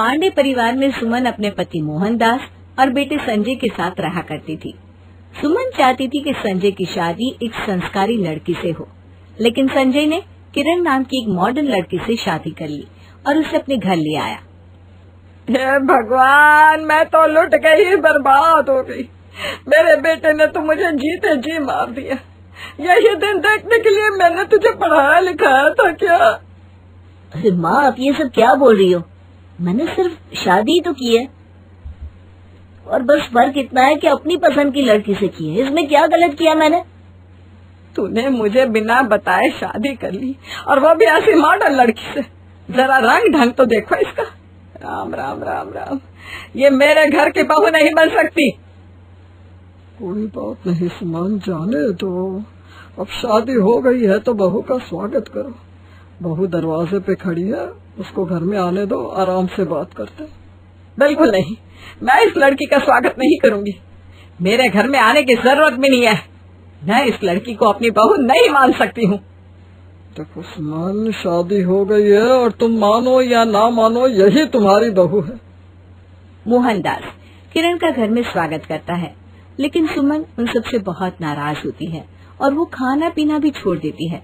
पांडे परिवार में सुमन अपने पति मोहनदास और बेटे संजय के साथ रहा करती थी। सुमन चाहती थी कि संजय की शादी एक संस्कारी लड़की से हो, लेकिन संजय ने किरण नाम की एक मॉडर्न लड़की से शादी कर ली और उसे अपने घर ले आया। हे भगवान, मैं तो लुट गई, बर्बाद हो गई। मेरे बेटे ने तो मुझे जीते जी मार दिया। यही दिन देखने के लिए मैंने तुझे पढ़ाया लिखाया था क्या? अरे माँ, आप ये सब क्या बोल रही हो? मैंने सिर्फ शादी तो की है, और बस फर्क इतना है कि अपनी पसंद की लड़की से की है। इसमें क्या गलत किया मैंने? तूने मुझे बिना बताए शादी कर ली, और वो भी ऐसी मॉडर्न लड़की से। जरा रंग ढंग तो देखो इसका। राम राम राम राम, ये मेरे घर की बहू नहीं बन सकती। कोई बात नहीं सुमन, जाने तो। अब शादी हो गई है तो बहू का स्वागत करो। बहू दरवाजे पे खड़ी है, उसको घर में आने दो, आराम से बात करते। बिल्कुल नहीं, मैं इस लड़की का स्वागत नहीं करूंगी। मेरे घर में आने की जरूरत भी नहीं है। मैं इस लड़की को अपनी बहू नहीं मान सकती हूँ। देखो सुमन, शादी हो गई है और तुम मानो या ना मानो यही तुम्हारी बहू है। मोहनदास किरण का घर में स्वागत करता है, लेकिन सुमन उन सबसे बहुत नाराज होती है और वो खाना पीना भी छोड़ देती है,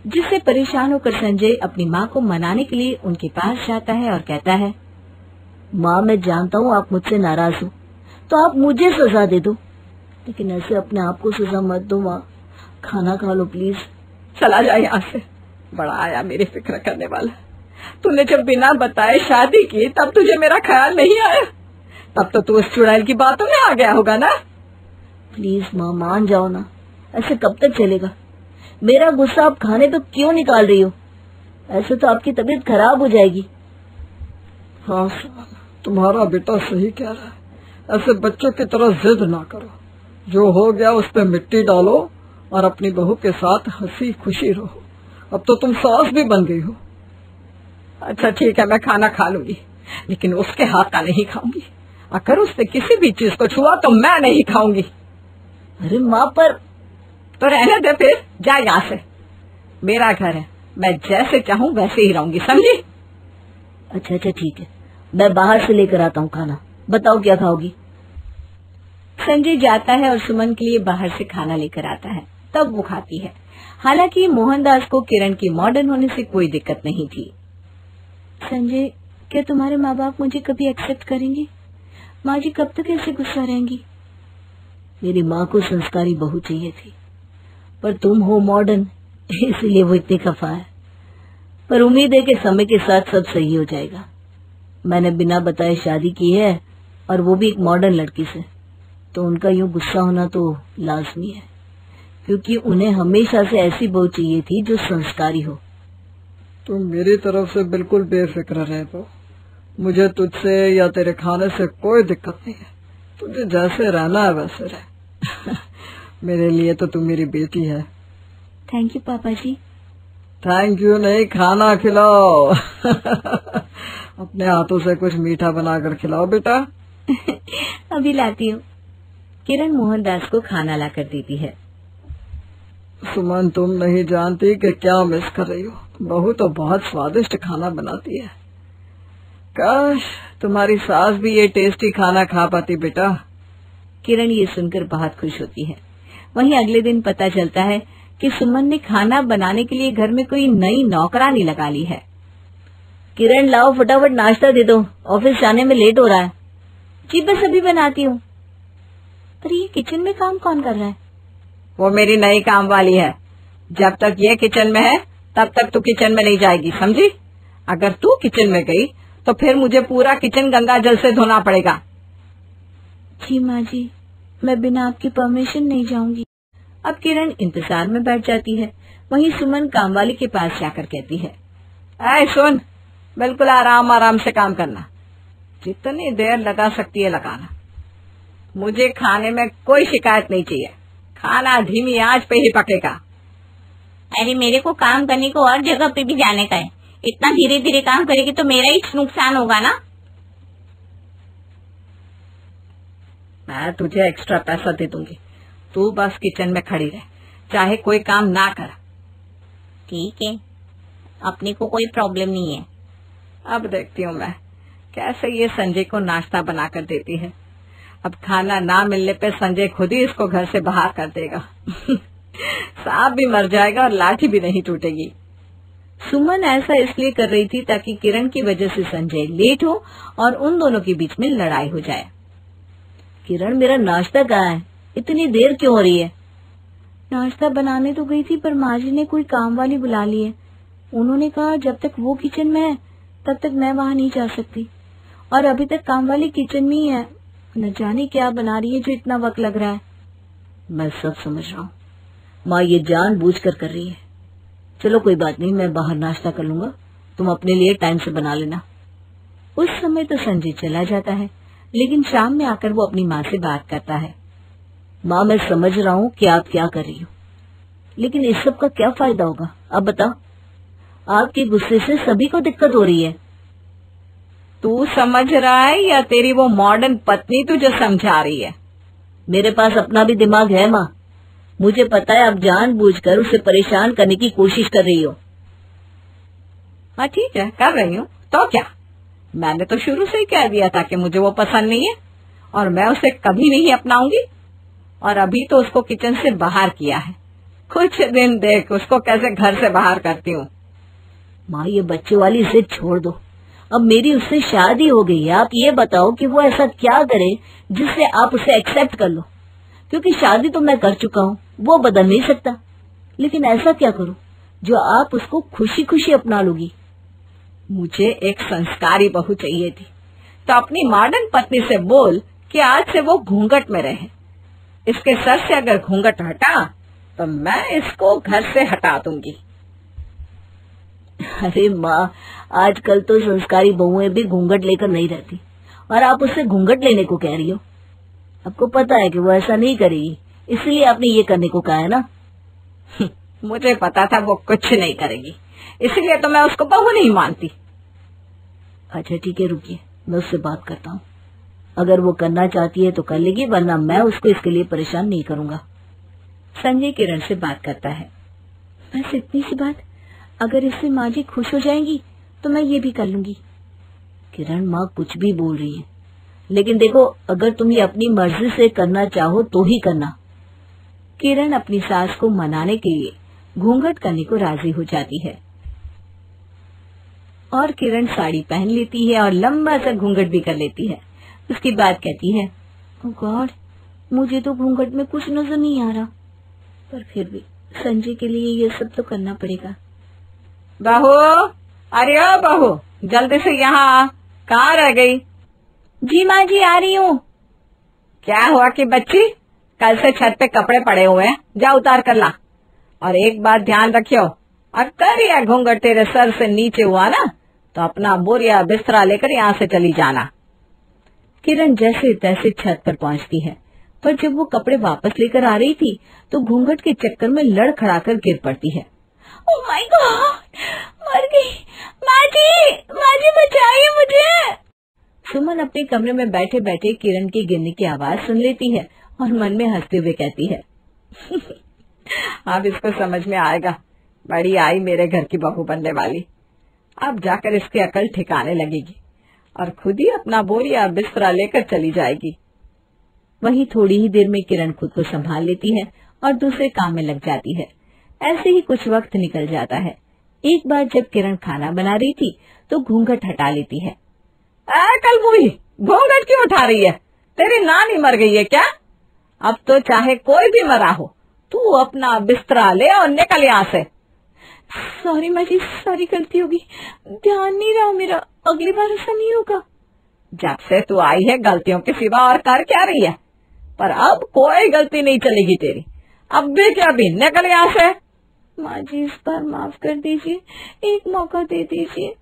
जिससे परेशान होकर संजय अपनी माँ को मनाने के लिए उनके पास जाता है और कहता है, माँ, मैं जानता हूँ आप मुझसे नाराज हो, तो आप मुझे सजा दे दो, लेकिन ऐसे अपने आप को सजा मत दो माँ। खाना खा लो प्लीज। चला जा यहाँ से। बड़ा आया मेरी फिक्र करने वाला। तूने जब बिना बताए शादी की तब तुझे मेरा ख्याल नहीं आया। तब तो तू उस चुड़ैल की बातों में आ गया होगा ना। प्लीज माँ, मान जाओ ना। ऐसे कब तक चलेगा? मेरा गुस्सा आप खाने पे क्यों निकाल रही हो? ऐसे तो आपकी तबीयत खराब हो जाएगी। हाँ, तुम्हारा बेटा सही कह रहा है। ऐसे बच्चों की तरह जिद ना करो। जो हो गया उस पे मिट्टी डालो और अपनी बहू के साथ हंसी खुशी रहो। अब तो तुम सास भी बन गई हो। अच्छा ठीक है, मैं खाना खा लूंगी, लेकिन उसके हाथ का नहीं खाऊंगी। अगर उसने किसी भी चीज को छुआ तो मैं नहीं खाऊंगी। अरे माँ, पर तो रहने दे फिर, जा यहाँ से। मेरा घर है, मैं जैसे चाहूँ वैसे ही रहूंगी, समझी? अच्छा ठीक है, मैं बाहर से लेकर आता हूँ खाना। बताओ क्या खाओगी? संजय जाता है और सुमन के लिए बाहर से खाना लेकर आता है, तब वो खाती है। हालांकि मोहनदास को किरण की मॉडर्न होने से कोई दिक्कत नहीं थी। संजय, क्या तुम्हारे माँ बाप मुझे कभी एक्सेप्ट करेंगे? माँ जी कब तक ऐसे गुस्सा रहेंगी? मेरी माँ को संस्कारी बहू चाहिए थी, पर तुम हो मॉडर्न, इसलिए वो इतनी खफा है। पर उम्मीद है कि समय के साथ सब सही हो जाएगा। मैंने बिना बताए शादी की है, और वो भी एक मॉडर्न लड़की से, तो उनका यूं गुस्सा होना तो लाजमी है, क्योंकि उन्हें हमेशा से ऐसी बहू चाहिए थी जो संस्कारी हो। तुम मेरी तरफ से बिल्कुल बेफिक्र रहे तो। मुझे तुझसे या तेरे खाने से कोई दिक्कत नहीं है। तुझे जैसे रहना है वैसे रह। मेरे लिए तो तुम मेरी बेटी है। थैंक यू पापा जी। थैंक यू नहीं, खाना खिलाओ। अपने हाथों से कुछ मीठा बनाकर खिलाओ बेटा। अभी लाती हूँ। किरण मोहनदास को खाना लाकर देती है। सुमन, तुम नहीं जानती कि क्या मिस कर रही हो। बहू तो बहुत स्वादिष्ट खाना बनाती है। काश तुम्हारी सास भी ये टेस्टी खाना खा पाती बेटा। किरण ये सुनकर बहुत खुश होती है। वहीं अगले दिन पता चलता है कि सुमन ने खाना बनाने के लिए घर में कोई नई नौकरानी लगा ली है। किरण, लाओ फटाफट नाश्ता दे दो, ऑफिस जाने में लेट हो रहा है। जी बस अभी बनाती हूँ। पर ये किचन में काम कौन कर रहा है? वो मेरी नई काम वाली है। जब तक ये किचन में है तब तक तू किचन में नहीं जाएगी, समझी? अगर तू किचन में गई तो फिर मुझे पूरा किचन गंगा जल से धोना पड़ेगा। जी माँ जी, मैं बिना आपकी परमिशन नहीं जाऊंगी। अब किरण इंतजार में बैठ जाती है। वहीं सुमन कामवाली के पास जाकर कहती है, ऐ सुन, बिल्कुल आराम आराम से काम करना। जितनी देर लगा सकती है लगाना। मुझे खाने में कोई शिकायत नहीं चाहिए। खाना धीमी आंच पे ही पकेगा। अरे मेरे को काम करने को और जगह पे भी जाने का है। इतना धीरे धीरे काम करेगी तो मेरा ही नुकसान होगा ना। मैं तुझे एक्स्ट्रा पैसा दे दूंगी। तू बस किचन में खड़ी रह, चाहे कोई काम ना कर। ठीक है, अपने को कोई प्रॉब्लम नहीं है, अब देखती हूँ मैं कैसे ये संजय को नाश्ता बना कर देती है। अब खाना ना मिलने पे संजय खुद ही इसको घर से बाहर कर देगा। सांप भी मर जाएगा और लाठी भी नहीं टूटेगी। सुमन ऐसा इसलिए कर रही थी ताकि किरण की वजह से संजय लेट हो और उन दोनों के बीच में लड़ाई हो जाए। किरण, मेरा नाश्ता कहाँ है? इतनी देर क्यों हो रही है? नाश्ता बनाने तो गई थी पर माँ जी ने कोई काम वाली बुला ली है। उन्होंने कहा जब तक वो किचन में है तब तक मैं वहाँ नहीं जा सकती, और अभी तक काम वाली किचन में ही है। न जाने क्या बना रही है जो इतना वक्त लग रहा है। मैं सब समझ रहा हूँ, माँ ये जानबूझकर कर रही है। चलो कोई बात नहीं, मैं बाहर नाश्ता कर लूंगा, तुम अपने लिए टाइम से बना लेना। उस समय तो संजय चला जाता है, लेकिन शाम में आकर वो अपनी माँ से बात करता है। माँ, मैं समझ रहा हूँ कि आप क्या कर रही हो, लेकिन इस सब का क्या फायदा होगा? अब बताओ, आपके गुस्से से सभी को दिक्कत हो रही है। तू समझ रहा है या तेरी वो मॉडर्न पत्नी तुझे समझा रही है? मेरे पास अपना भी दिमाग है माँ, मुझे पता है आप जानबूझकर उसे परेशान करने की कोशिश कर रही हो। हाँ ठीक है, कर रही हूँ तो क्या? मैंने तो शुरू से ही कह दिया था कि मुझे वो पसंद नहीं है और मैं उसे कभी नहीं अपनाऊंगी। और अभी तो उसको किचन से बाहर किया है, कुछ दिन देख उसको कैसे घर से बाहर करती हूँ। माँ, ये बच्चे वाली इसे छोड़ दो, अब मेरी उससे शादी हो गई है। आप ये बताओ कि वो ऐसा क्या करे जिससे आप उसे एक्सेप्ट कर लो, क्योंकि शादी तो मैं कर चुका हूँ, वो बदल नहीं सकता। लेकिन ऐसा क्या करूँ जो आप उसको खुशी खुशी अपना लोगी? मुझे एक संस्कारी बहू चाहिए थी, तो अपनी मॉडर्न पत्नी से बोल कि आज से वो घूंघट में रहे। इसके सर से अगर घूंघट हटा तो मैं इसको घर से हटा दूंगी। अरे माँ, आजकल तो संस्कारी बहुएं भी घूंघट लेकर नहीं रहती, और आप उससे घूंघट लेने को कह रही हो। आपको पता है कि वो ऐसा नहीं करेगी, इसलिए आपने ये करने को कहा है ना। मुझे पता था वो कुछ नहीं करेगी, इसलिए तो मैं उसको बहू नहीं मानती। अच्छा ठीक है, रुकिए, मैं उससे बात करता हूँ। अगर वो करना चाहती है तो कर लेगी, वरना मैं उसको इसके लिए परेशान नहीं करूंगा। संजय किरण से बात करता है। बस इतनी सी बात, अगर इससे माँ जी खुश हो जाएंगी तो मैं ये भी कर लूंगी। किरण, माँ कुछ भी बोल रही है, लेकिन देखो, अगर तुम ये अपनी मर्जी से करना चाहो तो ही करना। किरण अपनी सास को मनाने के लिए घूंघट करने को राजी हो जाती है, और किरण साड़ी पहन लेती है और लंबा सा घूंघट भी कर लेती है। उसके बाद कहती है, ओह गॉड, मुझे तो घूंघट में कुछ नजर नहीं आ रहा, पर फिर भी संजय के लिए ये सब तो करना पड़ेगा। बहू, अरे ओ बहू, जल्दी से यहाँ आ, कहाँ रह गई? जी माँ जी, आ रही हूँ। क्या हुआ कि बच्ची, कल से छत पे कपड़े पड़े हुए हैं, जा उतार कर ला। और एक बात ध्यान रखियो, अगर यह घूंघट तेरे सर से नीचे हुआ ना तो अपना बोरिया बिस्तरा लेकर यहाँ से चली जाना। किरण जैसे तैसे छत पर पहुँचती है, पर जब वो कपड़े वापस लेकर आ रही थी तो घूंघट के चक्कर में लड़खड़ाकर गिर पड़ती है। ओह माय गॉड, मर गई। माँ जी बचाइए मुझे। सुमन अपने कमरे में बैठे बैठे किरण की गिरने की आवाज सुन लेती है और मन में हंसते हुए कहती है, अब इसको समझ में आएगा, बड़ी आई मेरे घर की बहू बनने वाली। अब जाकर इसकी अकल ठिकाने लगेगी और खुद ही अपना बोरिया बिस्तरा लेकर चली जाएगी। वहीं थोड़ी ही देर में किरण खुद को संभाल लेती है और दूसरे काम में लग जाती है। ऐसे ही कुछ वक्त निकल जाता है। एक बार जब किरण खाना बना रही थी तो घूंघट हटा लेती है। कल बुढ़ी, घूंघट क्यों उठा रही है? तेरी नानी मर गई है क्या? अब तो चाहे कोई भी मरा हो, तू अपना बिस्तरा ले और निकल यहाँ से। सॉरी माँ जी, सॉरी, गलती होगी, ध्यान नहीं रहा मेरा, अगली बार ऐसा नहीं होगा। जब से तू आई है गलतियों के सिवा और कर क्या रही है? पर अब कोई गलती नहीं चलेगी तेरी, अब भी क्या भी, निकल यहाँ से। माँ जी, इस बार माफ कर दीजिए, एक मौका दे दीजिए।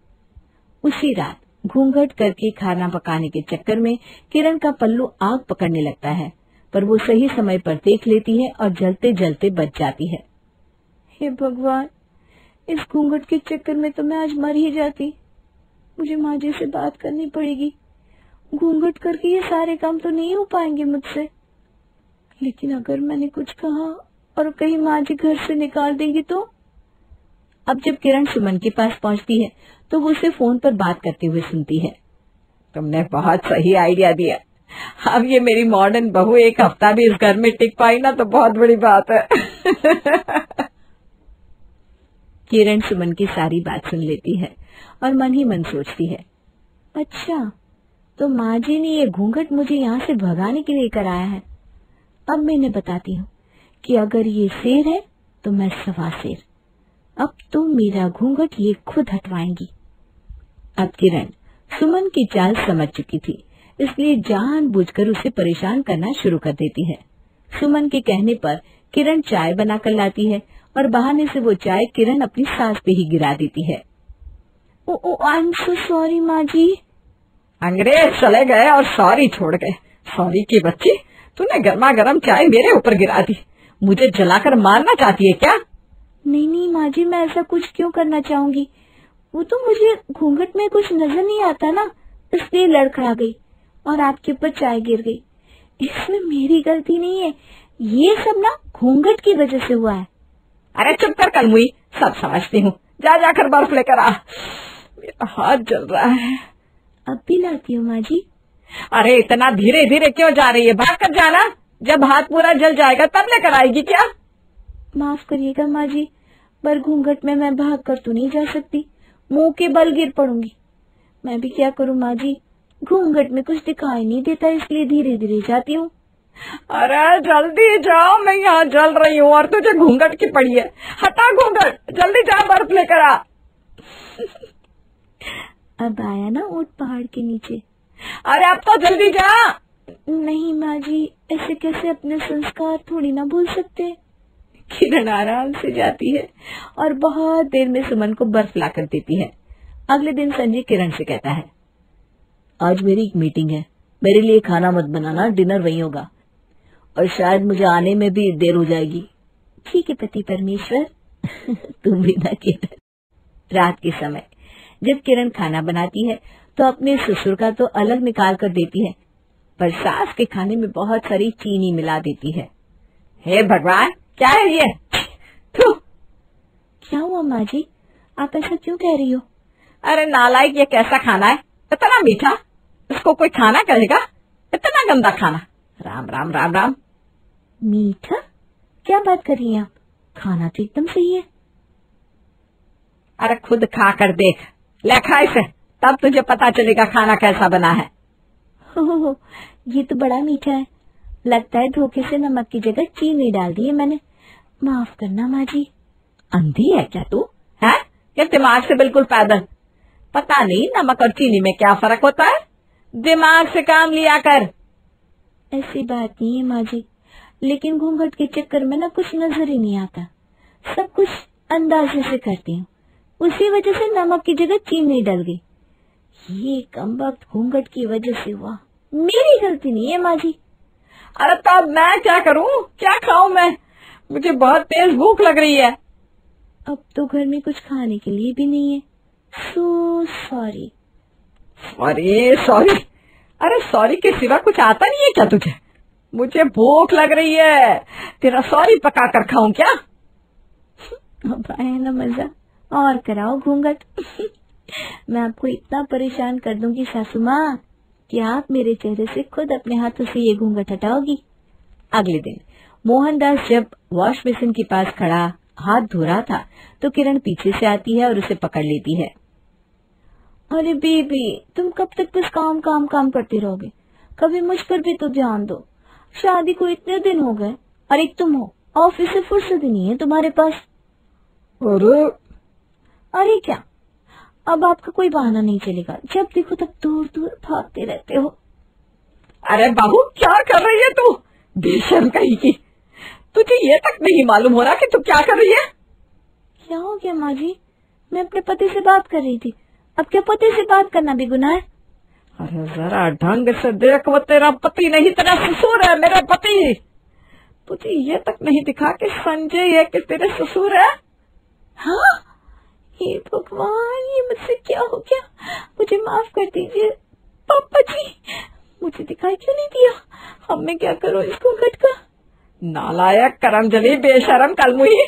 उसी रात घूंघट करके खाना पकाने के चक्कर में किरण का पल्लू आग पकड़ने लगता है, पर वो सही समय पर देख लेती है और जलते जलते बच जाती है। हे भगवान, इस घूंघट के चक्कर में तो मैं आज मर ही जाती। मुझे माँ जी से बात करनी पड़ेगी। घूंघट करके ये सारे काम तो नहीं हो पाएंगे मुझसे, लेकिन अगर मैंने कुछ कहा और कहीं माँ जी घर से निकाल देंगी तो अब जब किरण सुमन के पास पहुंचती है तो वो उसे फोन पर बात करते हुए सुनती है। तुमने बहुत सही आइडिया दिया। अब ये मेरी मॉडर्न बहू एक हफ्ता भी इस घर में टिक पाई ना तो बहुत बड़ी बात है। किरण सुमन की सारी बात सुन लेती है और मन ही मन सोचती है, अच्छा तो माँ जी ने ये घूंघट मुझे यहाँ से भगाने के लिए कराया है। अब मैं इन्हें बताती हूँ कि अगर ये शेर है तो मैं सवा शेर। अब तो मेरा घूंघट ये खुद हटवाएंगी। अब किरण सुमन की चाल समझ चुकी थी, इसलिए जानबूझकर उसे परेशान करना शुरू कर देती है। सुमन के कहने पर किरण चाय बनाकर लाती है और बहाने से वो चाय किरण अपनी सास पे ही गिरा देती है। ओ आई एम सो सॉरी माँ जी। अंग्रेज चले गए और सॉरी छोड़ गए। सॉरी की बच्ची, तूने गर्मा गर्म चाय मेरे ऊपर गिरा दी। मुझे जलाकर मारना चाहती है क्या? नहीं माँ जी, मैं ऐसा कुछ क्यों करना चाहूंगी। वो तो मुझे घूंघट में कुछ नजर नहीं आता ना, इसलिए लड़खड़ा गई और आपके ऊपर चाय गिर गई। इसमें मेरी गलती नहीं है, ये सब ना घूंघट की वजह से हुआ है। अरे चुप कर कलमुई, सब समझती हूँ। जा जाकर बर्फ लेकर आ, मेरा हाथ जल रहा है। अब भी लाती हूँ माँ जी। अरे इतना धीरे धीरे क्यों जा रही है? भाग कर जाना, जब हाथ पूरा जल जाएगा तब लेकर आएगी क्या? माफ करिएगा माँ जी, पर घूंघट में मैं भाग कर तो नहीं जा सकती, मुंह के बल गिर पड़ूंगी। मैं भी क्या करूँ माँ जी, घूंघट में कुछ दिखाई नहीं देता, इसलिए धीरे धीरे जाती हूँ। अरे जल्दी जाओ, मैं यहाँ जल रही हूँ और तुझे घूंघट की पड़ी है। हटा घूंघट, जल्दी जा, बर्फ लेकर आ। अब आया ना ऊंट पहाड़ के नीचे। अरे अब तो जल्दी जा। नहीं माँ जी, ऐसे कैसे अपने संस्कार थोड़ी ना भूल सकते। किरण आराम से जाती है और बहुत देर में सुमन को बर्फ लाकर देती है। अगले दिन संजय किरण से कहता है, आज मेरी एक मीटिंग है, मेरे लिए खाना मत बनाना, डिनर वहीं होगा और शायद मुझे आने में भी देर हो जाएगी। ठीक है पति परमेश्वर। तुम भी ना किरण। रात के समय जब किरण खाना बनाती है तो अपने ससुर का तो अलग निकाल कर देती है, पर सास के खाने में बहुत सारी चीनी मिला देती है। हे भगवान, क्या है ये? क्या हुआ माँ जी, आप ऐसा क्यों कह रही हो? अरे नालायक, ये कैसा खाना है? इतना मीठा, इसको कोई खाना कहेगा? इतना गंदा खाना। राम राम राम राम। मीठा? क्या बात कर रही हैं आप? खाना तो एकदम सही है। अरे खुद खा कर देख, ले खा इसे, तब तुझे पता चलेगा खाना कैसा बना है। हो, ये तो बड़ा मीठा है, लगता है धोखे से नमक की जगह चीनी डाल दी है मैंने। माफ करना माँ जी। अंधी है क्या तू? है ये दिमाग से बिल्कुल पैदल। पता नहीं नमक और चीनी में क्या फर्क होता है, दिमाग से काम लिया कर। ऐसी बात नहीं है माँ जी, लेकिन घूंघट के चक्कर में ना कुछ नजर ही नहीं आता, सब कुछ अंदाजे से करती हूँ, उसी वजह से नमक की जगह चीनी डल गई। ये कम वक्त घूंघट की वजह से हुआ, मेरी गलती नहीं है माँ जी। अरे तब मैं क्या करूँ, क्या खाऊं मैं? मुझे बहुत तेज भूख लग रही है। अब तो घर में कुछ खाने के लिए भी नहीं है। So sorry. Sorry sorry? अरे सॉरी के सिवा कुछ आता नहीं है क्या तुझे? मुझे भूख लग रही है, तेरा सॉरी पका कर खाऊं क्या? अब आया ना मजा, और कराओ घूंघट। मैं आपको इतना परेशान कर दूंगी सासू माँ कि आप मेरे चेहरे से खुद अपने हाथों से ये घूंघट हटाओगी। अगले दिन मोहनदास जब वॉश बेसिन के पास खड़ा हाथ धो रहा था तो किरण पीछे से आती है और उसे पकड़ लेती है। अरे बेबी, तुम कब तक बस काम काम काम करते रहोगे? कभी मुझ पर भी तो ध्यान दो। शादी को इतने दिन हो गए और एक तुम हो, ऑफिस से फुर्सत ही नहीं है तुम्हारे पास। अरे क्या, अब आपका कोई बहाना नहीं चलेगा, जब देखो तब दूर दूर भागते रहते हो। अरे बाबू, क्या कर रही है तू? बेशर्म कहीं की, तुझे ये तक नहीं मालूम हो रहा कि तू क्या कर रही है? क्या हो गया माँ जी, मैं अपने पति से बात कर रही थी, अब क्या पति से बात करना भी गुनाह है? अरे जरा ढंग से देख, वो तेरा पति नहीं, तेरा ससुर है, मेरा पति। तुझे ये तक नहीं दिखा कि संजय है कि तेरे ससुर है? हाँ, हे भगवान, ये मुझसे क्या हो गया? मुझे माफ कर दीजिए पापा जी, मुझे दिखाई क्यों नहीं दिया? अब मैं क्या करूँ इसको घट का? नालायक, करमजली, बेशरम, कलमुई,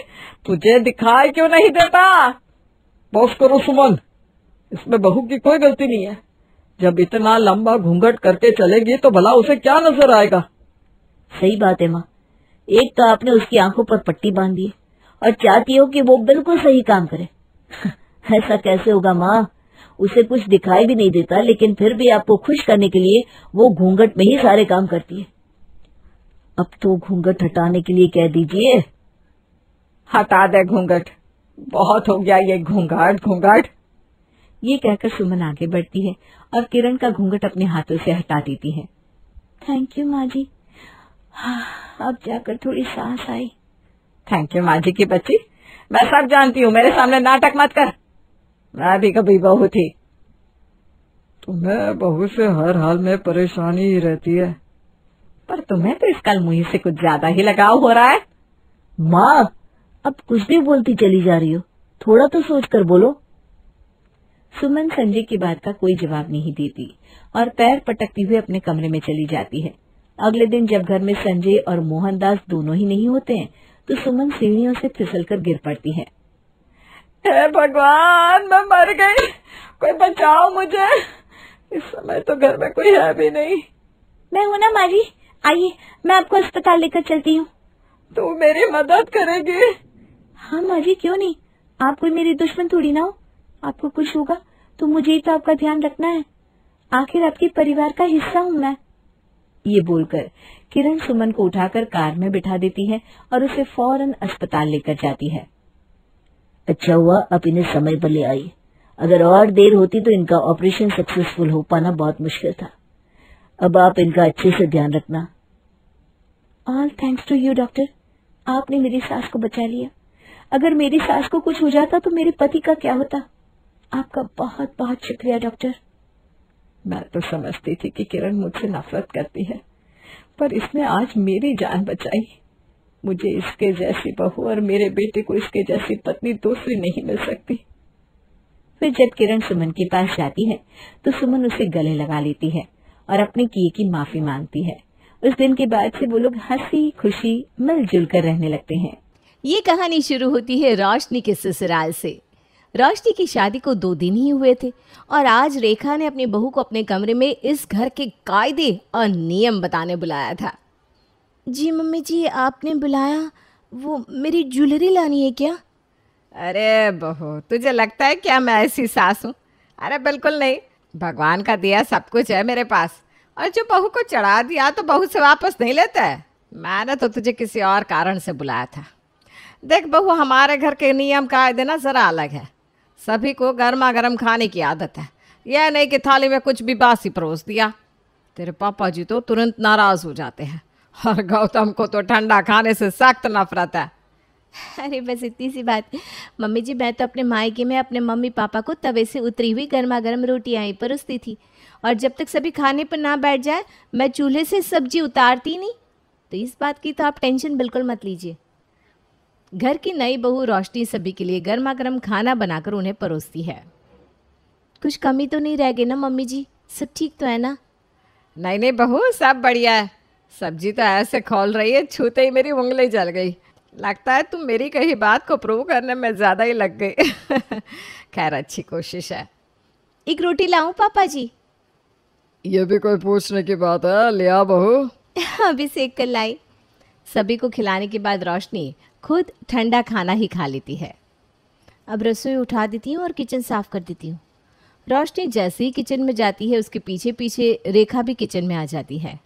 तुझे दिखाई क्यों नहीं देता? बस करो सुमन, इसमें बहू की कोई गलती नहीं है। जब इतना लंबा घूंघट करके चलेगी तो भला उसे क्या नजर आएगा। सही बात है माँ, एक तो आपने उसकी आंखों पर पट्टी बांध दी और चाहती हो कि वो बिल्कुल सही काम करे। ऐसा कैसे होगा माँ, उसे कुछ दिखाई भी नहीं देता, लेकिन फिर भी आपको खुश करने के लिए वो घूंघट में ही सारे काम करती है। अब तो घूंघट हटाने के लिए कह दीजिए। हटा दे घूंघट, बहुत हो गया ये घूंघट घूंघट। ये कहकर सुमन आगे बढ़ती है और किरण का घूंघट अपने हाथों से हटा देती है। थैंक यू माँ जी, अब जाकर थोड़ी सांस आई। थैंक यू माँ जी की बच्ची, मैं सब जानती हूँ, मेरे सामने नाटक मत कर। मैं भी कभी बहू थी। तुम्हें बहू से हर हाल में परेशानी ही रहती है, पर तुम्हें तो इस कल मुझे से कुछ ज्यादा ही लगाव हो रहा है। माँ, अब कुछ भी बोलती चली जा रही हो, थोड़ा तो सोच कर बोलो। सुमन संजय की बात का कोई जवाब नहीं देती और पैर पटकती हुए अपने कमरे में चली जाती है। अगले दिन जब घर में संजय और मोहनदास दोनों ही नहीं होते हैं तो सुमन सीढ़ियों से फिसलकर गिर पड़ती है। हे भगवान, मैं मर गई, कोई बचाओ मुझे। इस समय तो घर में कोई है भी नहीं। मैं हूं ना माँ जी, आइए मैं आपको अस्पताल लेकर चलती हूँ। तू मेरी मदद करेगी? हाँ माँ जी, क्यों नहीं, आप कोई मेरी दुश्मन थोड़ी ना हो। आपको कुछ होगा तो मुझे ही तो आपका ध्यान रखना है, आखिर आपके परिवार का हिस्सा हूँ मैं। ये बोलकर किरण सुमन को उठाकर कार में बिठा देती है और उसे फौरन अस्पताल लेकर जाती है। अच्छा हुआ आप इन्हें समय पर ले आई, अगर और देर होती तो इनका ऑपरेशन सक्सेसफुल हो पाना बहुत मुश्किल था। अब आप इनका अच्छे से ध्यान रखना। All thanks to you doctor, आपने मेरी सास को बचा लिया। अगर मेरी सास को कुछ हो जाता तो मेरे पति का क्या होता। आपका बहुत बहुत शुक्रिया डॉक्टर। मैं तो समझती थी कि किरण मुझसे नफरत करती है, पर इसने आज मेरी जान बचाई। मुझे इसके जैसी बहू और मेरे बेटे को इसके जैसी पत्नी दूसरी नहीं मिल सकती। फिर जब किरण सुमन के पास जाती है तो सुमन उसे गले लगा लेती है और अपने किए की माफी मांगती है। उस दिन के बाद से वो लोग हंसी खुशी मिलजुल कर रहने लगते हैं। ये कहानी शुरू होती है रोशनी के ससुराल से। रोशनी की शादी को 2 दिन ही हुए थे और आज रेखा ने अपनी बहू को अपने कमरे में इस घर के कायदे और नियम बताने बुलाया था। जी मम्मी जी, आपने बुलाया, वो मेरी ज्वेलरी लानी है क्या? अरे बहू, तुझे लगता है क्या मैं ऐसी सास हूँ? अरे बिल्कुल नहीं, भगवान का दिया सब कुछ है मेरे पास, और जो बहू को चढ़ा दिया तो बहू से वापस नहीं लेता है। मैंने तो तुझे किसी और कारण से बुलाया था। देख बहू, हमारे घर के नियम कायदे ना जरा अलग है। सभी को गर्मा गर्म खाने की आदत है, यह नहीं कि थाली में कुछ भी बासी परोस दिया। तेरे पापा जी तो तुरंत नाराज हो जाते हैं और गौतम को तो ठंडा खाने से सख्त नफरत है। अरे बस इतनी सी बात। मम्मी जी, मैं तो अपने मायके में अपने मम्मी पापा को तवे से उतरी हुई गर्मा गर्म रोटियां ही परोसती थी, और जब तक सभी खाने पर ना बैठ जाए मैं चूल्हे से सब्जी उतारती नहीं। तो इस बात की तो आप टेंशन बिल्कुल मत लीजिए। घर की नई बहू रोशनी सभी के लिए गर्मा गर्म खाना बनाकर उन्हें परोसती है। कुछ कमी तो नहीं रह गई ना मम्मी जी? सब ठीक तो है ना? नहीं नहीं बहू, सब बढ़िया है। सब्जी तो ऐसे खोल रही है, छूते ही मेरी उंगली जल गई। लगता है तुम मेरी कही बात को प्रूव करने में ज्यादा ही लग गई। खैर, अच्छी कोशिश है। एक रोटी लाऊं पापा जी? ये भी कोई पूछने की बात है, लिया बहू। अभी सेक कर लाई। सभी को खिलाने के बाद रोशनी खुद ठंडा खाना ही खा लेती है। अब रसोई उठा देती हूँ और किचन साफ कर देती हूँ। रोशनी जैसे ही किचन में जाती है उसके पीछे पीछे रेखा भी किचन में आ जाती है।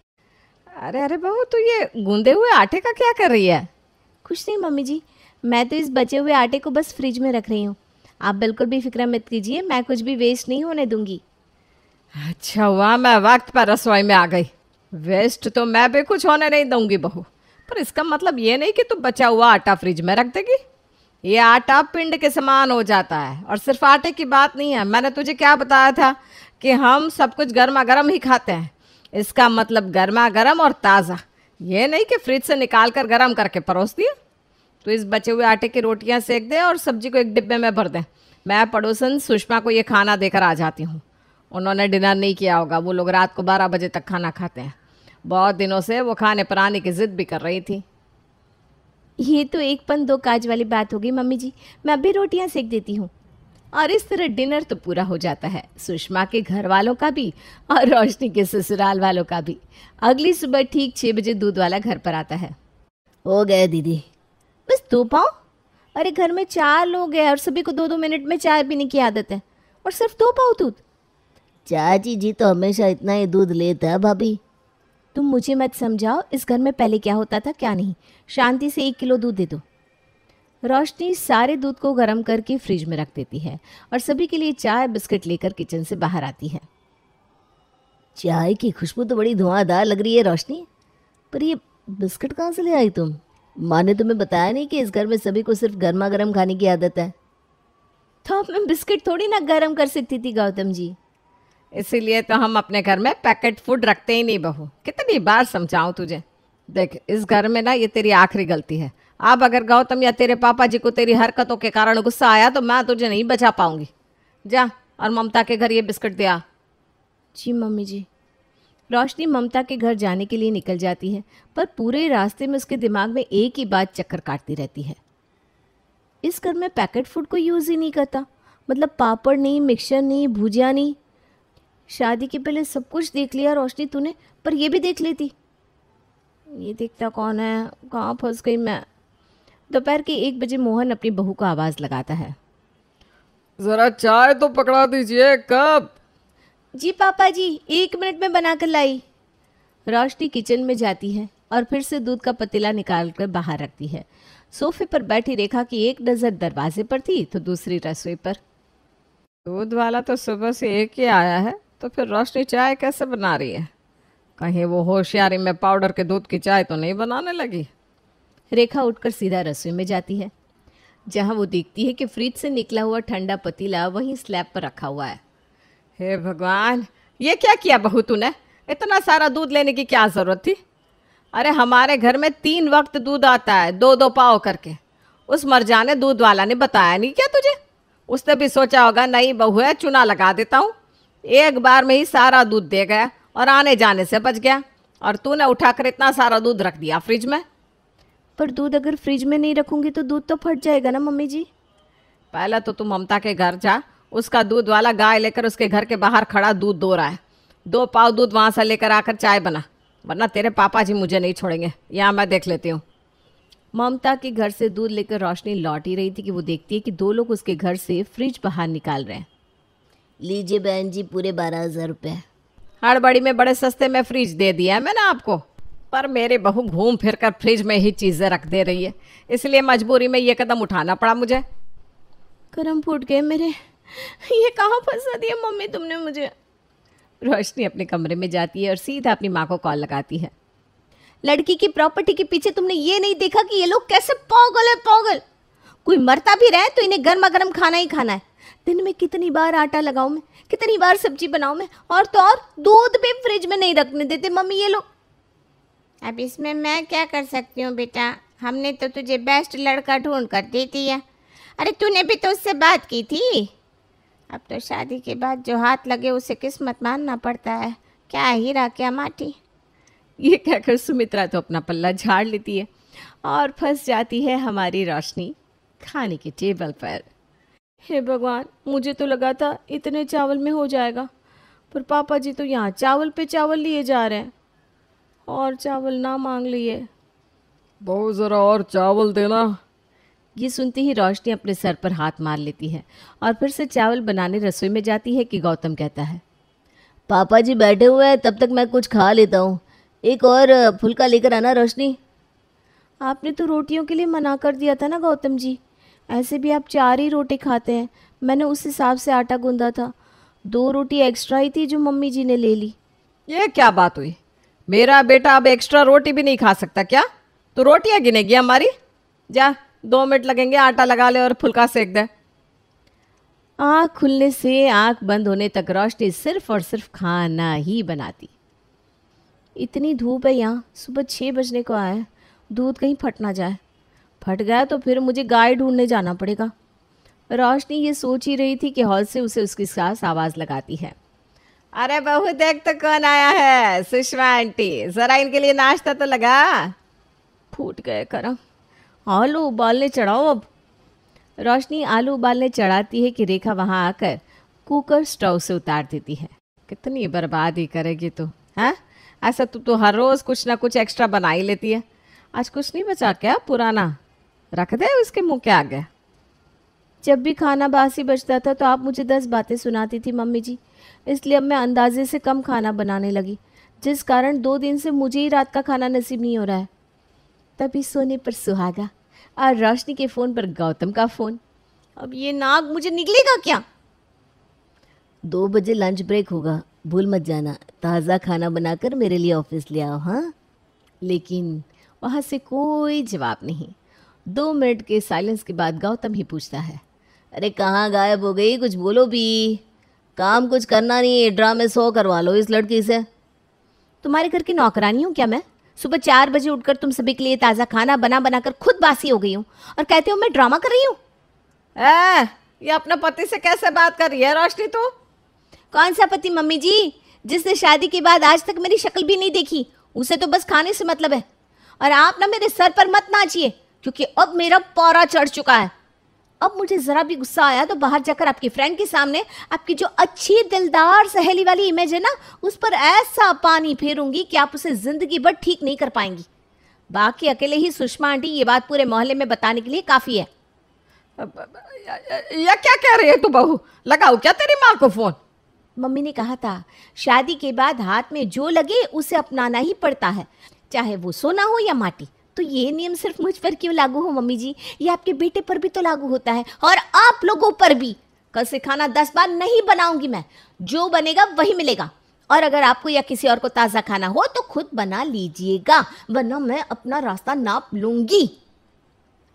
अरे अरे बहू, तू ये गूंदे हुए आटे का क्या कर रही है? कुछ नहीं मम्मी जी, मैं तो इस बचे हुए आटे को बस फ्रिज में रख रही हूँ। आप बिल्कुल भी फिक्र मत कीजिए, मैं कुछ भी वेस्ट नहीं होने दूंगी। अच्छा हुआ मैं वक्त पर रसोई में आ गई। वेस्ट तो मैं भी कुछ होने नहीं दूंगी बहू, पर इसका मतलब ये नहीं कि तू बचा हुआ आटा फ्रिज में रख देगी। ये आटा पिंड के समान हो जाता है। और सिर्फ आटे की बात नहीं है, मैंने तुझे क्या बताया था कि हम सब कुछ गर्मा गर्म ही खाते हैं। इसका मतलब गर्मा गर्म और ताज़ा, ये नहीं कि फ्रिज से निकाल कर गर्म करके परोस दिया। तो इस बचे हुए आटे की रोटियां सेक दे और सब्जी को एक डिब्बे में भर दे। मैं पड़ोसन सुषमा को ये खाना देकर आ जाती हूँ। उन्होंने डिनर नहीं किया होगा, वो लोग रात को 12 बजे तक खाना खाते हैं। बहुत दिनों से वो खाने पर आने की जिद भी कर रही थी। ये तो 1 पन 2 काज वाली बात होगी मम्मी जी, मैं अभी रोटियां सेक देती हूँ। और इस तरह डिनर तो पूरा हो जाता है, सुषमा के घर वालों का भी और रोशनी के ससुराल वालों का भी। अगली सुबह ठीक 6 बजे दूध वाला घर पर आता है। हो गए दीदी। बस 2 पाव? अरे घर में 4 लोग हैं और सभी को 2-2 मिनट में चाय पीने की आदत है, और सिर्फ 2 पाव दूध? चाची जी तो हमेशा इतना ही दूध लेता है भाभी। तुम मुझे मत समझाओ, इस घर में पहले क्या होता था क्या नहीं। शांति से 1 किलो दूध दे दो। रोशनी सारे दूध को गर्म करके फ्रिज में रख देती है और सभी के लिए चाय बिस्किट लेकर किचन से बाहर आती है। चाय की खुशबू तो बड़ी धुआंधार लग रही है रोशनी, पर ये बिस्किट कहाँ से ले आई तुम? माँ ने तुम्हें बताया नहीं कि इस घर में सभी को सिर्फ गर्मा गर्म खाने की आदत है? तो अब मैं बिस्किट थोड़ी ना गर्म कर सकती थी गौतम जी। इसीलिए तो हम अपने घर में पैकेट फूड रखते ही नहीं बहू। कितनी बार समझाऊं तुझे। देख, इस घर में ना ये तेरी आखिरी गलती है। अब अगर गौतम या तेरे पापा जी को तेरी हरकतों के कारण गुस्सा आया तो मैं तुझे नहीं बचा पाऊंगी। जा और ममता के घर ये बिस्किट दे आ। जी मम्मी जी। रोशनी ममता के घर जाने के लिए निकल जाती है, पर पूरे रास्ते में उसके दिमाग में एक ही बात चक्कर काटती रहती है। इस घर में पैकेट फूड को यूज़ ही नहीं करता, मतलब पापड़ नहीं, मिक्सचर नहीं, भुजिया नहीं। शादी के पहले सब कुछ देख लिया रोशनी तूने, पर ये भी देख लेती। ये देखता कौन है, कहाँ फंस गई मैं। दोपहर के 1 बजे मोहन अपनी बहू को आवाज़ लगाता है। जरा चाय तो पकड़ा दीजिए। कब? जी पापा जी, 1 मिनट में बना कर लाई। रोशनी किचन में जाती है और फिर से दूध का पतीला निकाल कर बाहर रखती है। सोफे पर बैठी रेखा की एक नज़र दरवाजे पर थी तो दूसरी रसोई पर। दूध वाला तो सुबह से एक ही आया है, तो फिर रोशनी चाय कैसे बना रही है? कहीं वो होशियारी में पाउडर के दूध की चाय तो नहीं बनाने लगी? रेखा उठकर सीधा रसोई में जाती है, जहां वो देखती है कि फ्रिज से निकला हुआ ठंडा पतीला वहीं स्लैब पर रखा हुआ है। हे भगवान, ये क्या किया बहू तूने? इतना सारा दूध लेने की क्या जरूरत थी? अरे हमारे घर में 3 वक्त दूध आता है, 2-2 पाव करके। उस मरजाने दूध वाला ने बताया नहीं क्या तुझे? उसने भी सोचा होगा नई बहू है, चुना लगा देता हूँ। एक बार में ही सारा दूध दे गया और आने जाने से बच गया, और तूने उठाकर इतना सारा दूध रख दिया फ्रिज में। पर दूध अगर फ्रिज में नहीं रखूंगी तो दूध तो फट जाएगा ना मम्मी जी। पहले तो तुम ममता के घर जा, उसका दूध वाला गाय लेकर उसके घर के बाहर खड़ा दूध दो रहा है। 2 पाव दूध वहां से लेकर आकर चाय बना, वरना तेरे पापा जी मुझे नहीं छोड़ेंगे। यहाँ मैं देख लेती हूँ। ममता के घर से दूध लेकर रोशनी लौट ही रही थी कि वो देखती है कि 2 लोग उसके घर से फ्रिज बाहर निकाल रहे हैं। लीजिए बहन जी, पूरे 12,000 रुपये। हड़बड़ी में बड़े सस्ते में फ्रिज दे दिया है मैंने आपको, पर मेरी बहू घूम फिर कर फ्रिज में ही चीज़ें रख दे रही है, इसलिए मजबूरी में ये कदम उठाना पड़ा मुझे। करम फूट गए मेरे, ये कहाँ फंसा दिया मम्मी तुमने मुझे। रोशनी अपने कमरे में जाती है और सीधा अपनी माँ को कॉल लगाती है। लड़की की प्रॉपर्टी के पीछे तुमने ये नहीं देखा कि ये लोग कैसे पागल है पागल। कोई मरता भी रहे तो इन्हें गर्मा गर्म खाना ही खाना है। दिन में कितनी बार आटा लगाऊं मैं, कितनी बार सब्जी बनाऊं मैं, और तो और दूध भी फ्रिज में नहीं रखने देते मम्मी ये लोग। अब इसमें मैं क्या कर सकती हूँ बेटा, हमने तो तुझे बेस्ट लड़का ढूंढ कर दे दिया। अरे तूने भी तो उससे बात की थी। अब तो शादी के बाद जो हाथ लगे उसे किस्मत मानना पड़ता है, क्या हीरा क्या माटी। ये कहकर सुमित्रा तो अपना पल्ला झाड़ लेती है और फंस जाती है हमारी रोशनी खाने के टेबल पर। हे भगवान, मुझे तो लगा था इतने चावल में हो जाएगा, पर पापा जी तो यहाँ चावल पे चावल लिए जा रहे हैं और चावल ना मांग लिए। बहू जरा और चावल देना। ये सुनती ही रोशनी अपने सर पर हाथ मार लेती है और फिर से चावल बनाने रसोई में जाती है कि गौतम कहता है, पापा जी बैठे हुए हैं, तब तक मैं कुछ खा लेता हूँ। एक और फुल्का लेकर आना रोशनी। आपने तो रोटियों के लिए मना कर दिया था ना गौतम जी, ऐसे भी आप 4 ही रोटी खाते हैं। मैंने उस हिसाब से आटा गूंदा था, 2 रोटी एक्स्ट्रा ही थी जो मम्मी जी ने ले ली। ये क्या बात हुई? मेरा बेटा अब एक्स्ट्रा रोटी भी नहीं खा सकता क्या? तो रोटियां गिनेगी हमारी? जा, 2 मिनट लगेंगे, आटा लगा ले और फुल्का सेक दे। आँख खुलने से आँख बंद होने तक रोशनी सिर्फ और सिर्फ खाना ही बनाती। इतनी धूप है यहाँ, सुबह 6 बजने को आया है, दूध कहीं फट ना जाए। फट गया तो फिर मुझे गाय ढूंढने जाना पड़ेगा। रोशनी ये सोच ही रही थी कि हॉल से उसे उसकी सास आवाज़ लगाती है। अरे बहू देख तो कौन आया है, सुषमा आंटी, जरा इनके लिए नाश्ता तो लगा। फूट गए करम, आलू उबालने चढ़ाओ अब। रोशनी आलू उबालने चढ़ाती है कि रेखा वहां आकर कुकर स्टोव से उतार देती है। कितनी बर्बादी करेगी तू, हैं? ऐसा तो हर रोज कुछ ना कुछ एक्स्ट्रा बना ही लेती है। आज कुछ नहीं बचा क्या? पुराना रख दे उसके मुंह के आगे। जब भी खाना बासी बचता था तो आप मुझे 10 बातें सुनाती थी मम्मी जी, इसलिए अब मैं अंदाजे से कम खाना बनाने लगी, जिस कारण 2 दिन से मुझे ही रात का खाना नसीब नहीं हो रहा है। तभी सोने पर सुहागा और रोशनी के फ़ोन पर गौतम का फ़ोन। अब ये नाक मुझे निकलेगा क्या? 2 बजे लंच ब्रेक होगा, भूल मत जाना। ताज़ा खाना बनाकर मेरे लिए ऑफिस ले आओ। हाँ? लेकिन वहाँ से कोई जवाब नहीं। 2 मिनट के साइलेंस के बाद गौतम ही पूछता है, अरे कहाँ गायब हो गई? कुछ बोलो भी। काम कुछ करना नहीं है, ड्रामे 100 करवा लो इस लड़की से। तुम्हारे घर की नौकरानी हूँ क्या मैं? सुबह 4 बजे उठकर तुम सभी के लिए ताज़ा खाना बना बनाकर खुद बासी हो गई हूँ और कहते हो मैं ड्रामा कर रही हूँ। ये अपने पति से कैसे बात कर रही है रोशनी तू? कौन सा पति मम्मी जी? जिसने शादी के बाद आज तक मेरी शक्ल भी नहीं देखी, उसे तो बस खाने से मतलब है। और आप ना मेरे सर पर मत नाचिए, क्योंकि अब मेरा पारा चढ़ चुका है। अब मुझे जरा भी गुस्सा आया तो बाहर जाकर आपकी फ्रेंड के सामने आपकी जो अच्छी दिलदार सहेली वाली इमेज है ना, उस पर ऐसा पानी फेरूंगी कि आप उसे जिंदगी भर ठीक नहीं कर पाएंगी। बाकी अकेले ही सुषमा आंटी ये बात पूरे मोहल्ले में बताने के लिए काफी है। या क्या कह रही है तू बहू? लगाओ क्या तेरी माँ को फोन? मम्मी ने कहा था शादी के बाद हाथ में जो लगे उसे अपनाना ही पड़ता है, चाहे वो सोना हो या माटी। तो ये नियम सिर्फ मुझ पर क्यों लागू हो मम्मी जी? ये आपके बेटे पर भी तो लागू होता है और आप लोगों पर भी। कल से खाना 10 बार नहीं बनाऊंगी मैं, जो बनेगा वही मिलेगा। और अगर आपको या किसी और को ताज़ा खाना हो तो खुद बना लीजिएगा, वरना मैं अपना रास्ता नाप लूंगी।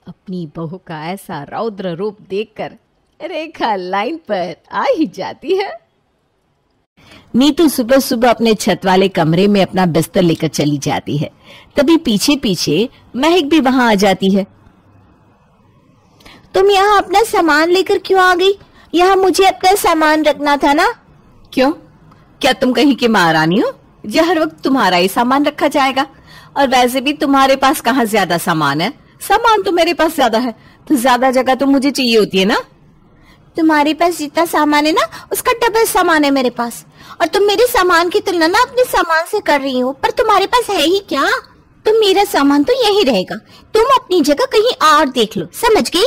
अपनी बहू का ऐसा रौद्र रूप देखकर रेखा लाइन पर आ ही जाती है। नीतू सुबह सुबह अपने छत वाले कमरे में अपना बिस्तर लेकर चली जाती है। तभी पीछे पीछे महक भी वहां आ जाती है। तुम यहाँ अपना सामान लेकर क्यों आ गई? यहाँ मुझे अपना सामान रखना था ना। क्यों? क्या तुम कहीं की महारानी हो? जो हर वक्त तुम्हारा ही सामान रखा जाएगा? और वैसे भी तुम्हारे पास कहाँ ज्यादा सामान है? सामान तो मेरे पास ज्यादा है, तो ज्यादा जगह तो मुझे चाहिए होती है ना। तुम्हारे पास जितना सामान है ना, उसका डबल सामान है मेरे पास। और तुम मेरे सामान की तुलना ना अपने सामान से कर रही हो, पर तुम्हारे पास है ही क्या? तो मेरा सामान तो यही रहेगा, तुम अपनी जगह कहीं और देख लो, समझ गई?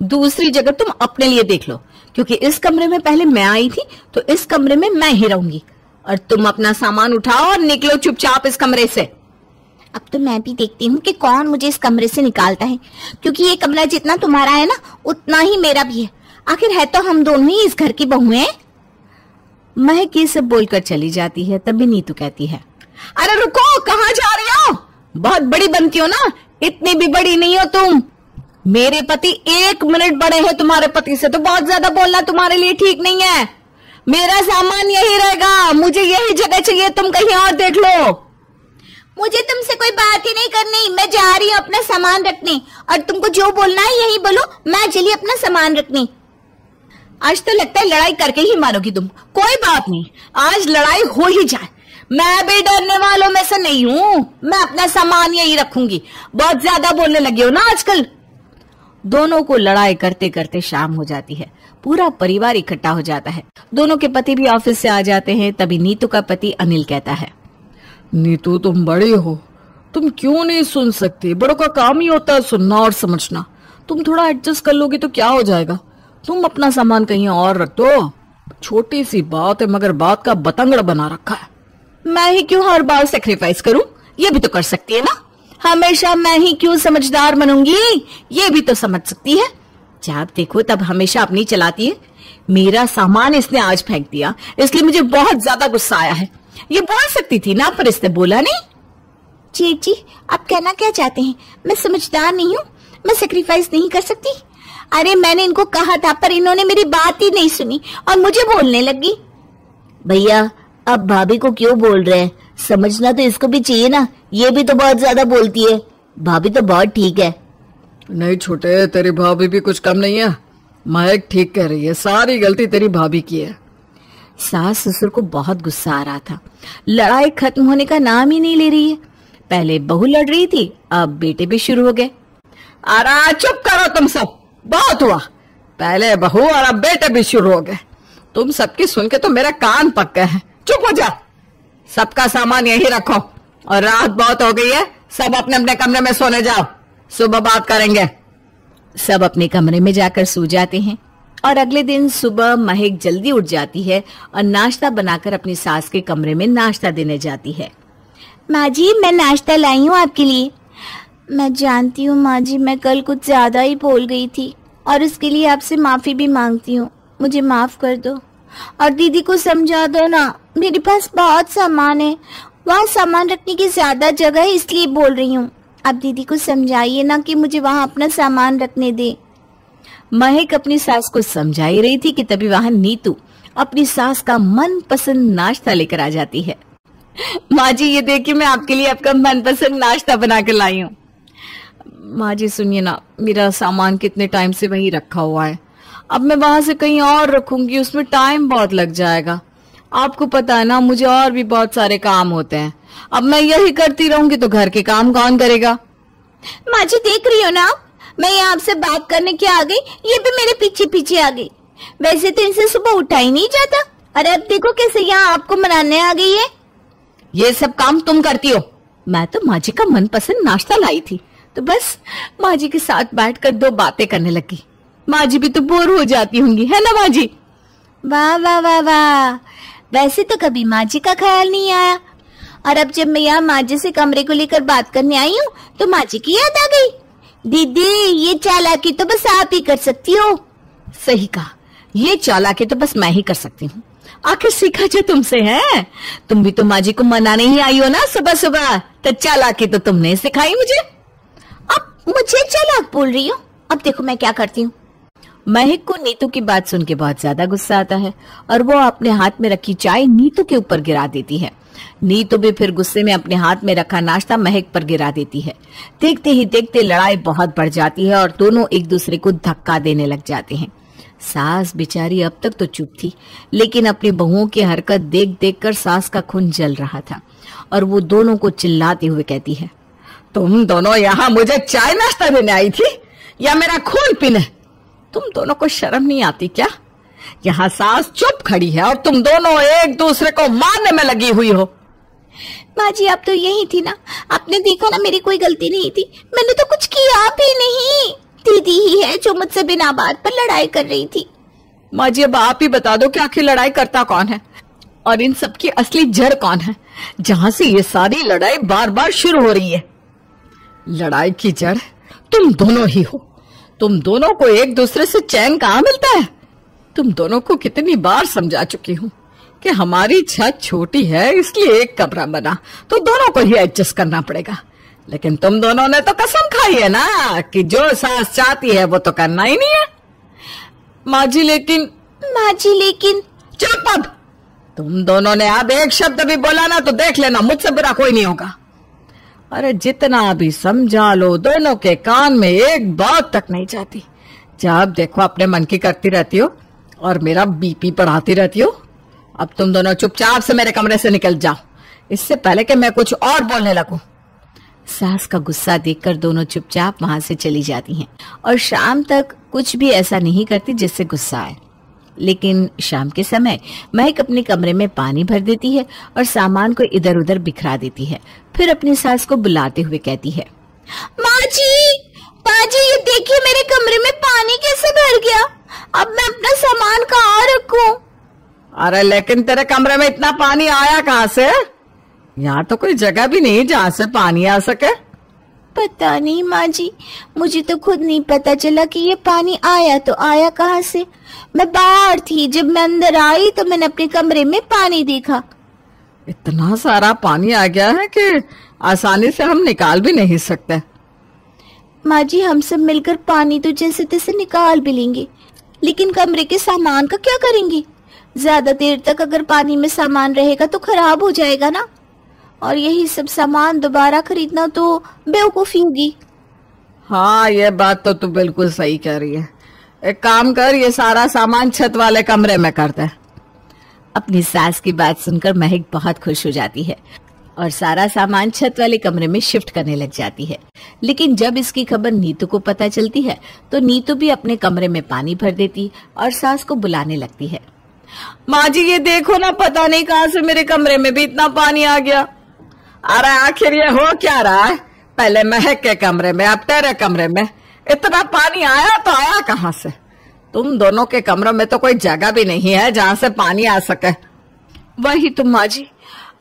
दूसरी जगह तुम अपने लिए देख लो, क्योंकि इस कमरे में पहले मैं आई थी, तो इस कमरे में मैं ही रहूंगी। और तुम अपना सामान उठाओ और निकलो चुपचाप इस कमरे से। अब तो मैं भी देखती हूँ कि कौन मुझे इस कमरे से निकालता है, क्योंकि ये कमरा जितना तुम्हारा है ना, उतना ही मेरा भी है। आखिर है तो हम दोनों ही इस घर की बहू हैं। महक ये सब बोलकर चली जाती है। तभी नीतू कहती है, अरे रुको, कहाँ जा रही हो? बहुत बड़ी बनती हो ना, इतनी भी बड़ी नहीं हो तुम। मेरे पति 1 मिनट बड़े हैं तुम्हारे पति से, तो बहुत ज्यादा बोलना तुम्हारे लिए ठीक नहीं है। मेरा सामान यही रहेगा, मुझे यही जगह चाहिए, तुम कहीं और देख लो। मुझे तुमसे कोई बात ही नहीं करनी, मैं जा रही हूँ अपना सामान रखने, और तुमको जो बोलना है यही बोलो, मैं चली अपना सामान रखने। आज तो लगता है लड़ाई करके ही मारोगी तुम। कोई बात नहीं, आज लड़ाई हो ही जाए, मैं भी डरने वालों में से नहीं हूँ। मैं अपना सामान यही रखूंगी। बहुत ज्यादा बोलने लगी हो ना आजकल। दोनों को लड़ाई करते करते शाम हो जाती है। पूरा परिवार इकट्ठा हो जाता है। दोनों के पति भी ऑफिस से आ जाते हैं। तभी नीतू का पति अनिल कहता है, नीतू तुम बड़े हो, तुम क्यों नहीं सुन सकती? बड़ों का काम ही होता है सुनना और समझना। तुम थोड़ा एडजस्ट कर लोगी तो क्या हो जाएगा? तुम अपना सामान कहीं और रख दो। छोटी सी बात है, मगर बात का बतंगड़ बना रखा है। मैं ही क्यों हर बार सेक्रीफाइस करूं? ये भी तो कर सकती है ना। हमेशा मैं ही क्यों समझदार बनूंगी? ये भी तो समझ सकती है। जब देखो तब हमेशा अपनी चलाती है। मेरा सामान इसने आज फेंक दिया, इसलिए मुझे बहुत ज्यादा गुस्सा आया है। ये बोल सकती थी ना, पर इसने बोला नहीं। जेठ जी, आप कहना क्या चाहते हैं? मैं समझदार नहीं हूँ, मैं सेक्रीफाइस नहीं कर सकती? अरे मैंने इनको कहा था, पर इन्होंने मेरी बात ही नहीं सुनी और मुझे बोलने लगी। भैया अब भाभी को क्यों बोल रहे हैं? समझना तो इसको भी चाहिए ना, ये भी तो बहुत ज्यादा बोलती है। भाभी तो बहुत ठीक है। नहीं छोटे, तेरी भाभी भी कुछ कम नहीं है। महक ठीक कह रही है, सारी गलती तेरी भाभी की है। सास ससुर को बहुत गुस्सा आ रहा था। लड़ाई खत्म होने का नाम ही नहीं ले रही है। पहले बहू लड़ रही थी, अब बेटे भी शुरू हो गए। अरे चुप करो तुम सब, बहुत हुआ, पहले बहू और अब बेटे भी शुरू हो गए। तुम सबकी सुन के तो मेरे कान पक गए हैं। चुप हो जा, सबका सामान यही रखो और रात बहुत हो गई है, सब अपने अपने कमरे में सोने जाओ, सुबह बात करेंगे। सब अपने कमरे में जाकर सो जाते हैं और अगले दिन सुबह महक जल्दी उठ जाती है और नाश्ता बनाकर अपनी सास के कमरे में नाश्ता देने जाती है। माँ जी, मैं नाश्ता लाई हूँ आपके लिए। मैं जानती हूँ माँ जी, मैं कल कुछ ज्यादा ही बोल गई थी और उसके लिए आपसे माफी भी मांगती हूँ। मुझे माफ कर दो और दीदी को समझा दो ना, मेरे पास बहुत सामान है, वहाँ सामान रखने की ज्यादा जगह है, इसलिए बोल रही हूँ। आप दीदी को समझाइए ना कि मुझे वहाँ अपना सामान रखने दे। महक अपनी सास को समझा ही रही थी कि तभी वहां नीतू अपनी सास का मनपसंद नाश्ता लेकर आ जाती है। माँ जी, ये देखिए, मैं आपके लिए आपका मनपसंद नाश्ता बना कर लाई हूँ। माँ जी सुनिए ना, मेरा सामान कितने टाइम से वहीं रखा हुआ है, अब मैं वहां से कहीं और रखूंगी, उसमें टाइम बहुत लग जाएगा। आपको पता है ना, मुझे और भी बहुत सारे काम होते हैं। अब मैं यही करती रहूंगी तो घर के काम कौन करेगा? माँ जी देख रही हो ना, मैं यहाँ आपसे बात करने के आ गई, ये भी मेरे पीछे पीछे आ गई। वैसे तो इनसे सुबह उठा ही नहीं जाता, अरे अब देखो कैसे यहाँ आपको मनाने आ गई है। ये सब काम तुम करती हो, मैं तो माँ जी का मनपसंद नाश्ता लाई थी, तो बस माँ जी के साथ बैठकर 2 बातें करने लगी। माँ जी भी तो बोर हो जाती होंगी, है ना माँ जी? वाह वाह वाह वाह, वैसे तो कभी माँ जी का ख्याल नहीं आया, और अब जब मैं यहाँ माँ जी से कमरे को लेकर बात करने आई हूँ तो माँ जी की याद आ गई। दीदी, ये चालाकी तो बस आप ही कर सकती हो। सही कहा, ये चालाकी तो बस मैं ही कर सकती हूँ। आखिर सीखा जो तुमसे है, तुम भी तो माँ जी को मनाने ही आई हो ना सुबह सुबह, तो चालाकी तो तुमने सिखाई मुझे। अब मुझे चालाक बोल रही हो? अब देखो मैं क्या करती हूँ। महक को नीतू की बात सुन के बहुत ज्यादा गुस्सा आता है और वो अपने हाथ में रखी चाय नीतू के ऊपर गिरा देती है। नीतू भी फिर गुस्से में अपने हाथ में रखा नाश्ता महक पर गिरा देती है। देखते ही देखते लड़ाई बहुत बढ़ जाती है और दोनों एक दूसरे को धक्का देने लग जाते हैं। सास बेचारी अब तक तो चुप थी, लेकिन अपनी बहुओं की हरकत देख देख कर सास का खून जल रहा था और वो दोनों को चिल्लाते हुए कहती है, तुम दोनों यहाँ मुझे चाय नाश्ता देने आई थी या मेरा खून पीने? तुम दोनों को शर्म नहीं आती क्या? यहाँ सास चुप खड़ी है और तुम दोनों एक दूसरे को मारने में लगी हुई हो। माँ जी, आप तो यही थी ना, आपने देखा ना मेरी कोई गलती नहीं थी, मैंने तो कुछ किया भी नहीं। दीदी ही है जो मुझसे बिना बात पर लड़ाई कर रही थी। माँ जी, अब आप ही बता दो कि आखिर लड़ाई करता कौन है और इन सब की असली जड़ कौन है, जहाँ से ये सारी लड़ाई बार बार शुरू हो रही है। लड़ाई की जड़ तुम दोनों ही हो। तुम दोनों को एक दूसरे से चैन कहाँ मिलता है? तुम दोनों को कितनी बार समझा चुकी हूँ कि हमारी छत छोटी है, इसलिए एक कमरा बना तो दोनों को ही एडजस्ट करना पड़ेगा। लेकिन तुम दोनों ने तो कसम खाई है ना कि जो सास चाहती है वो तो करना ही नहीं है। माँ जी लेकिन चुप! अब तुम दोनों ने अब एक शब्द भी बोला ना तो देख लेना, मुझसे बुरा कोई नहीं होगा। अरे जितना भी समझा लो, दोनों के कान में एक बात तक नहीं जाती। जब देखो अपने मन की करती रहती हो और मेरा बीपी बढ़ाती रहती हो। अब तुम दोनों चुपचाप से मेरे कमरे से निकल जाओ, इससे पहले कि मैं कुछ और बोलने लगूं। सास का गुस्सा देखकर दोनों चुपचाप वहां से चली जाती हैं और शाम तक कुछ भी ऐसा नहीं करती जिससे गुस्सा आए। लेकिन शाम के समय महक अपने कमरे में पानी भर देती है और सामान को इधर उधर बिखरा देती है। फिर अपनी सास को बुलाते हुए कहती है, माँ जी, ये देखिए मेरे कमरे में पानी कैसे भर गया, अब मैं अपना सामान कहाँ रखूं? अरे लेकिन तेरे कमरे में इतना पानी आया कहाँ से? यहाँ तो कोई जगह भी नहीं जहाँ से पानी आ सके। पता नहीं माँ जी, मुझे तो खुद नहीं पता चला कि ये पानी आया तो आया कहाँ से। मैं बाहर थी, जब मैं अंदर आई तो मैंने अपने कमरे में पानी देखा। इतना सारा पानी आ गया है कि आसानी से हम निकाल भी नहीं सकते। माँ जी, हम सब मिलकर पानी तो जैसे तैसे निकाल भी लेंगे, लेकिन कमरे के सामान का क्या करेंगे? ज्यादा देर तक अगर पानी में सामान रहेगा तो खराब हो जाएगा ना, और यही सब सामान दोबारा खरीदना तो बेवकूफी होगी। हाँ, ये बात तो तू बिल्कुल सही कह रही है। एक काम कर, ये सारा सामान छत वाले कमरे में कर दे। अपनी सास की बात सुनकर महक बहुत खुश हो जाती है और सारा सामान छत वाले कमरे में शिफ्ट करने लग जाती है। लेकिन जब इसकी खबर नीतू को पता चलती है तो नीतू भी अपने कमरे में पानी भर देती और सास को बुलाने लगती है। माँ जी ये देखो ना, पता नहीं कहाँ से मेरे कमरे में भी इतना पानी आ गया। अरे आखिर ये हो क्या रहा है? पहले महक के कमरे में, अब तेरे कमरे में इतना पानी आया तो आया कहाँ से? तुम दोनों के कमरों में तो कोई जगह भी नहीं है जहाँ से पानी आ सके। वही तो माँ जी,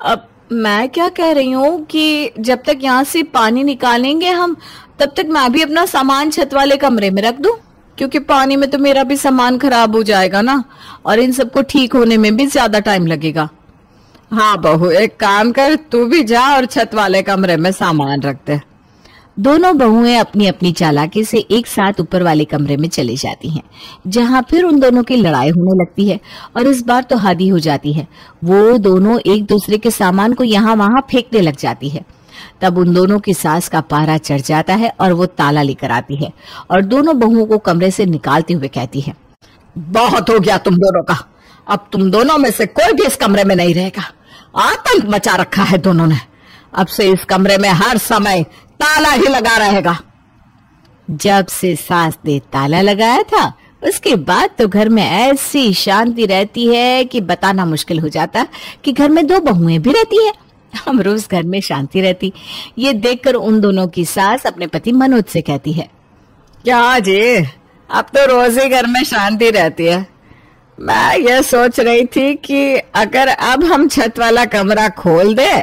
अब मैं क्या कह रही हूँ कि जब तक यहाँ से पानी निकालेंगे हम, तब तक मैं भी अपना सामान छत वाले कमरे में रख दूं, क्योंकि पानी में तो मेरा भी सामान खराब हो जाएगा ना, और इन सबको ठीक होने में भी ज्यादा टाइम लगेगा। हाँ बहू, एक काम कर, तू भी जा और छत वाले कमरे में सामान रख दे। दोनों बहुएं अपनी अपनी चालाकी से एक साथ ऊपर वाले कमरे में चली जाती हैं, जहां फिर उन दोनों की लड़ाई होने लगती है। और इस बार तो हद ही हो जाती है, वो दोनों एक दूसरे के सामान को यहाँ वहां फेंकने लग जाती है। तब उन दोनों की सास का पारा चढ़ जाता है और वो ताला लेकर आती है और दोनों बहुओं को कमरे से निकालते हुए कहती है, बहुत हो गया तुम दोनों का, अब तुम दोनों में से कोई भी इस कमरे में नहीं रहेगा। आतंक मचा रखा है दोनों ने। अब से इस कमरे में हर समय ताला ही लगा रहेगा। जब से सास ने ताला लगाया था उसके बाद तो घर में ऐसी शांति रहती है कि बताना मुश्किल हो जाता कि घर में दो बहुएं भी रहती है। हम रोज घर में शांति रहती। ये देखकर उन दोनों की सास अपने पति मनोज से कहती है, क्या जी, अब तो रोज ही घर में शांति रहती है। मैं ये सोच रही थी कि अगर अब हम छत वाला कमरा खोल दे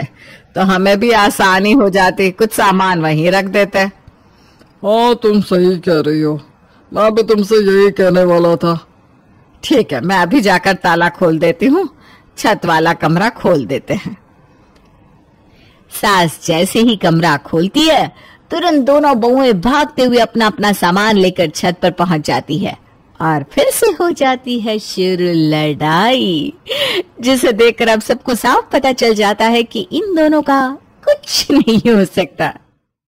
तो हमें भी आसानी हो जाती, कुछ सामान वहीं रख देते। हाँ तुम सही कह रही हो, मैं भी तुमसे यही कहने वाला था। ठीक है, मैं अभी जाकर ताला खोल देती हूँ, छत वाला कमरा खोल देते हैं। सास जैसे ही कमरा खोलती है तुरंत दोनों बहुएं भागते हुए अपना अपना सामान लेकर छत पर पहुंच जाती है और फिर से हो जाती है शुरू लड़ाई, जिसे देखकर अब सबको साफ पता चल जाता है कि इन दोनों का कुछ नहीं हो सकता।